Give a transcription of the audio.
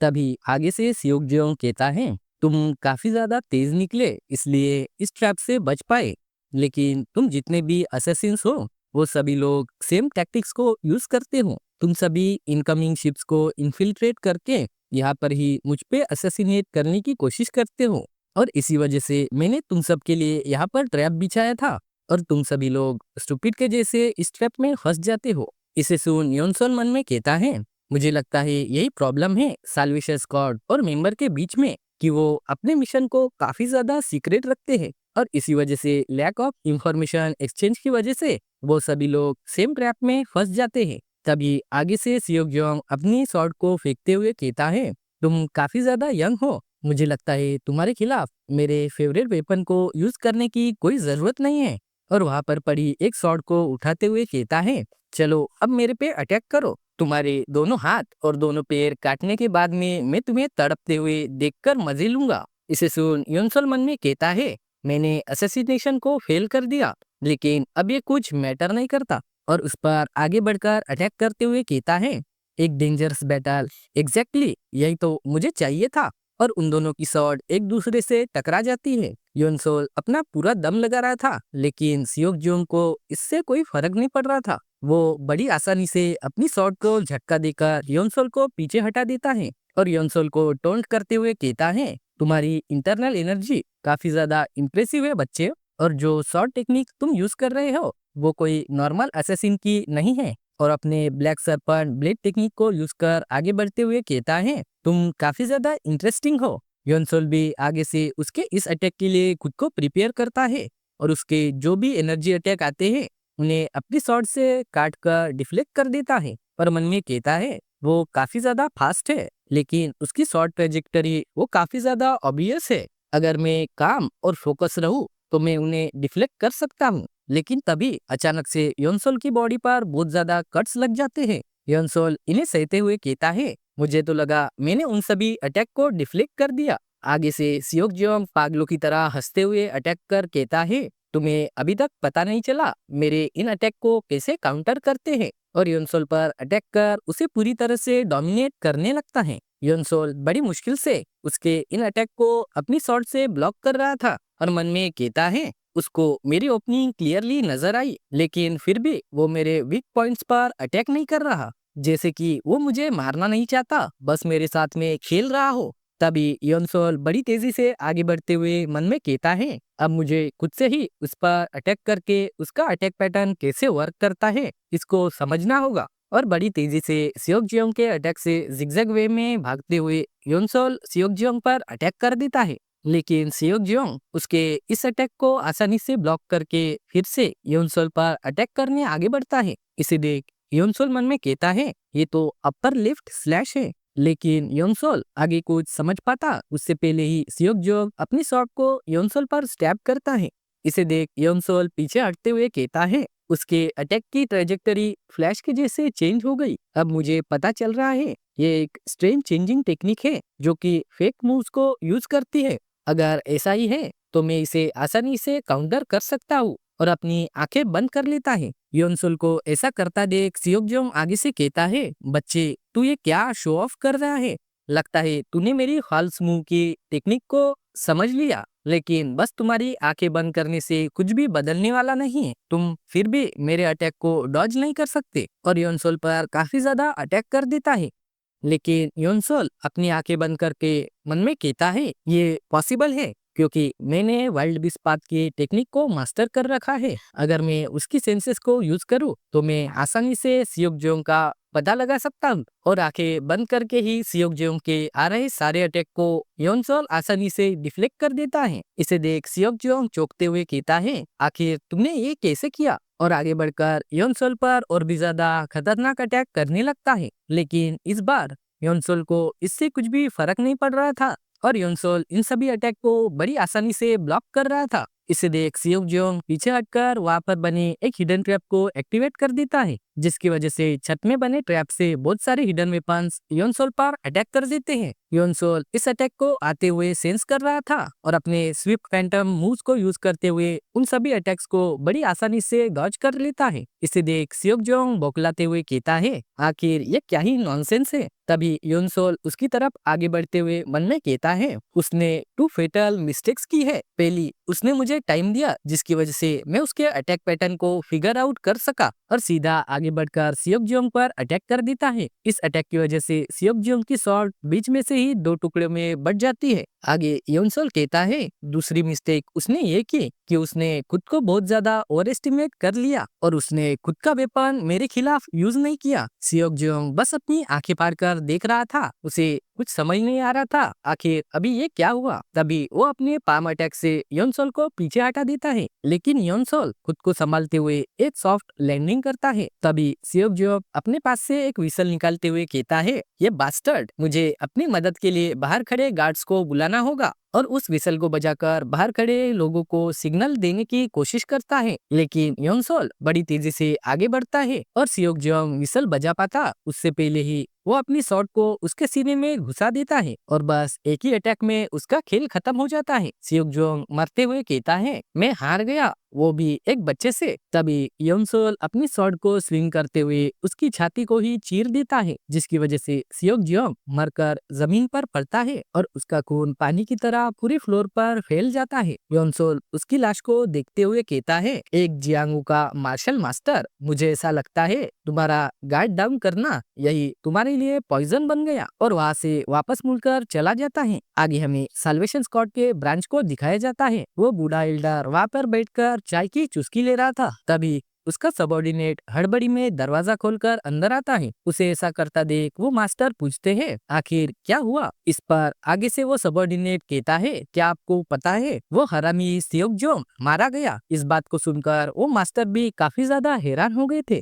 तभी आगे से सियोक कहता है, तुम काफी ज्यादा तेज निकले इसलिए इस ट्रैप से बच पाए। लेकिन तुम जितने भी असैसिन्स हो वो सभी लोग सेम टैक्टिक्स को यूज करते हो। तुम सभी इनकमिंग शिप्स को इन्फिल्ट्रेट करके यहाँ पर ही मुझ पे असैसिनेट करने की कोशिश करते हो। और इसी वजह से मैंने तुम सब के लिए यहाँ पर ट्रैप बिछाया था और तुम सभी लोग स्टूपिड के जैसे इस ट्रैप में फंस जाते हो। इसे सुन योनसन मन में कहता है, मुझे लगता है यही प्रॉब्लम है साल्वेशन स्क्वाड और मेंबर के बीच में कि वो अपने मिशन को काफी ज्यादा सीक्रेट रखते हैं और इसी वजह से लैक ऑफ इंफॉर्मेशन एक्सचेंज की वजह से वो सभी लोग सेम ट्रैप में फंस जाते हैं। तभी आगे से सियोक अपनी शॉट को फेंकते हुए कहता है, तुम काफी ज्यादा यंग हो, मुझे लगता है तुम्हारे खिलाफ मेरे फेवरेट वेपन को यूज करने की कोई जरूरत नहीं है। और वहां पर पड़ी एक शॉट को उठाते हुए कहता है, चलो अब मेरे पे अटैक करो। तुम्हारे दोनों हाथ और दोनों पैर काटने के बाद में मैं तुम्हें तड़पते हुए देखकर मजे लूंगा। इसे सुन योनसल मन में कहता है, मैंने असैसिनेशन को फेल कर दिया लेकिन अब ये कुछ मैटर नहीं करता। और उस पर आगे बढ़कर अटैक करते हुए कहता है, एक डेंजरस बैटल, एग्जैक्टली यही तो मुझे चाहिए था। और उन दोनों की स्वॉर्ड एक दूसरे से टकरा जाती है। योनसोल अपना पूरा दम लगा रहा था लेकिन सियोक को इससे कोई फर्क नहीं पड़ रहा था। वो बड़ी आसानी से अपनी स्वॉर्ड को झटका देकर योनसोल को पीछे हटा देता है और योनसोल को टोंट करते हुए कहता है, तुम्हारी इंटरनल एनर्जी काफी ज्यादा इम्प्रेसिव है बच्चे, और जो शॉर्ट टेक्निक तुम यूज कर रहे हो वो कोई नॉर्मल असैसिन की नहीं है। और अपने ब्लैक सरपंट ब्लेड टेक्निक को यूज कर आगे बढ़ते हुए कहता है, तुम काफी ज्यादा इंटरेस्टिंग हो। योनसोल भी आगे से उसके इस अटैक के लिए खुद को प्रिपेयर करता है और उसके जो भी एनर्जी अटैक आते हैं उन्हें अपनी शॉट से काट कर डिफ्लेक्ट कर देता है। पर मन में कहता है वो काफी ज्यादा फास्ट है लेकिन उसकी शॉर्ट ट्रेजेक्टरी वो काफी ज्यादा ऑब्वियस है। अगर मैं काम और फोकस रहूं तो मैं उन्हें डिफ्लेक्ट कर सकता हूँ। लेकिन तभी अचानक से योनसोल की बॉडी पर बहुत ज्यादा कट्स लग जाते हैं। योनसोल इन्हें सहते हुए कहता है, मुझे तो लगा मैंने उन सभी अटैक को डिफ्लेक्ट कर दिया। आगे से सियोक पागलों की तरह हंसते हुए अटैक कर कहता है, तुम्हें अभी तक पता नहीं चला मेरे इन अटैक को कैसे काउंटर करते हैं। और योनसोल पर अटैक कर उसे पूरी तरह से डोमिनेट करने लगता है। योनसोल बड़ी मुश्किल से उसके इन अटैक को अपनी शॉट से ब्लॉक कर रहा था और मन में कहता है, उसको मेरी ओपनिंग क्लियरली नजर आई लेकिन फिर भी वो मेरे वीक पॉइंट्स पर अटैक नहीं कर रहा, जैसे कि वो मुझे मारना नहीं चाहता, बस मेरे साथ में खेल रहा हो। तभी योनसोल बड़ी तेजी से आगे बढ़ते हुए मन में कहता है, अब मुझे खुद से ही उस पर अटैक करके उसका अटैक पैटर्न कैसे वर्क करता है इसको समझना होगा। और बड़ी तेजी से सियोक के अटैक से जिगजैग वे में भागते हुए योनसोल सियोक पर अटैक कर देता है। लेकिन सियोक उसके इस अटैक को आसानी से ब्लॉक करके फिर से योनसोल पर अटैक करने आगे बढ़ता है। इसे देख योनसोल मन में कहता है, ये तो अपर लेफ्ट स्लैश है। लेकिन योनसोल आगे कुछ समझ पाता उससे पहले ही सियोक अपनी शॉट को योनसोल पर स्टैब करता है। इसे देख योनसोल पीछे हटते हुए कहता है, उसके अटैक की ट्रेजेक्टरी फ्लैश के जैसे चेंज हो गई। अब मुझे पता चल रहा है ये एक स्ट्रेन चेंजिंग टेक्निक है जो कि फेक मूव्स को यूज करती है। अगर ऐसा ही है तो मैं इसे आसानी से काउंटर कर सकता हूँ। और अपनी आंखें बंद कर लेता है। योनसुल को ऐसा करता देख सियोक आगे से कहता है, बच्चे तू ये क्या शो ऑफ कर रहा है, लगता है तूने मेरी फॉल्स मूव की टेक्निक को समझ लिया, लेकिन बस तुम्हारी आंखें बंद करने से कुछ भी बदलने वाला नहीं है। तुम फिर भी मेरे अटैक को डॉज नहीं कर सकते। और योनसोल पर काफी ज्यादा अटैक कर देता है। लेकिन योनसोल अपनी आंखें बंद करके मन में कहता है, ये पॉसिबल है क्योंकि मैंने वाइल्ड बीस्ट पाथ की टेक्निक को मास्टर कर रखा है। अगर मैं उसकी सेंसेस को यूज करूँ तो मैं आसानी से सियोक का पता लगा सकता हूँ। और आंखें बंद करके ही सियोक के आ रहे सारे अटैक को योनसोल आसानी से डिफ्लेक्ट कर देता है। इसे देख सियोक चौंकते हुए कहता है, आखिर तुमने ये कैसे किया। और आगे बढ़कर योनसोल पर और भी ज्यादा खतरनाक अटैक करने लगता है। लेकिन इस बार योनसोल को इससे कुछ भी फर्क नहीं पड़ रहा था और योनसोल इन सभी अटैक को बड़ी आसानी से ब्लॉक कर रहा था। इसे देख सियोक जोंग पीछे हटकर वहां पर बने एक हिडन ट्रैप को एक्टिवेट कर देता है, जिसकी वजह से छत में बने ट्रैप से बहुत सारे हिडन वेपन्स योनसोल पर अटैक कर देते हैं। योनसोल इस अटैक को आते हुए सेंस कर रहा था और अपने स्विफ्ट फैंटम मूव्स को यूज करते हुए उन सभी अटैक्स को बड़ी आसानी से डॉज कर लेता है। इसे देख सियोक जोंग बौखलाते हुए कहता है, आखिर ये क्या ही नॉनसेंस है। तभी योनसोल उसकी तरफ आगे बढ़ते हुए मन में कहता है, उसने 2 फेटल मिस्टेक्स की है। पहली, उसने मुझे टाइम दिया जिसकी वजह से मैं उसके अटैक पैटर्न को फिगर आउट कर सका और सीधा आगे बढ़कर सियोक जोंग पर अटैक कर देता है। इस अटैक की वजह से सियोक जोंग की स्वॉर्ड बीच में से ही 2 टुकड़ों में बट जाती है। आगे योनसोल कहता है, दूसरी मिस्टेक उसने ये की कि उसने खुद को बहुत ज्यादा ओवर एस्टिमेट कर लिया और उसने खुद का वेपन मेरे खिलाफ यूज नहीं किया। सियोक जोंग बस अपनी आंखें फाड़ कर देख रहा था, उसे कुछ समझ नहीं आ रहा था आखिर अभी ये क्या हुआ। तभी वो अपने पाम अटैक से योनसोल को पीछे हटा देता है, लेकिन योनसोल खुद को संभालते हुए एक सॉफ्ट लैंडिंग करता है। तभी सियोक जोंग अपने पास से एक विसल निकालते हुए कहता है, ये बास्टर्ड, मुझे अपनी मदद के लिए बाहर खड़े गार्ड्स को बुलाना होगा और उस विसल को बजाकर बाहर खड़े लोगों को सिग्नल देने की कोशिश करता है। लेकिन योनसोल बड़ी तेजी से आगे बढ़ता है और सियोक जोंग विसल बजा पाता उससे पहले ही वो अपनी शॉट को उसके सीने में घुसा देता है और बस एक ही अटैक में उसका खेल खत्म हो जाता है। सियोक जोंग मरते हुए कहता है, मैं हार गया, वो भी एक बच्चे से। तभी योनसोल अपनी शॉट को स्विंग करते हुए उसकी छाती को ही चीर देता है, जिसकी वजह से सियोक जोंग मरकर जमीन पर पड़ता है और उसका खून पानी की तरह पूरे फ्लोर पर फैल जाता है। योनसोल उसकी लाश को देखते हुए कहता है, एक जियांगू का मार्शल मास्टर, मुझे ऐसा लगता है तुम्हारा गार्ड डाउन करना यही तुम्हारे लिए पॉइजन बन गया, और वहाँ से वापस मुड़कर चला जाता है। आगे हमें साल्वेशन स्क्वाड के ब्रांच को दिखाया जाता है। वो बूढ़ा एल्डर वहाँ पर बैठकर चाय की चुस्की ले रहा था। तभी उसका सबॉर्डिनेट हड़बड़ी में दरवाजा खोलकर अंदर आता है। उसे ऐसा करता देख वो मास्टर पूछते हैं, आखिर क्या हुआ। इस पर आगे से वो सबॉर्डिनेट कहता है, क्या आपको पता है वो हरामी सियोक जोंग मारा गया। इस बात को सुनकर वो मास्टर भी काफी ज्यादा हैरान हो गए थे।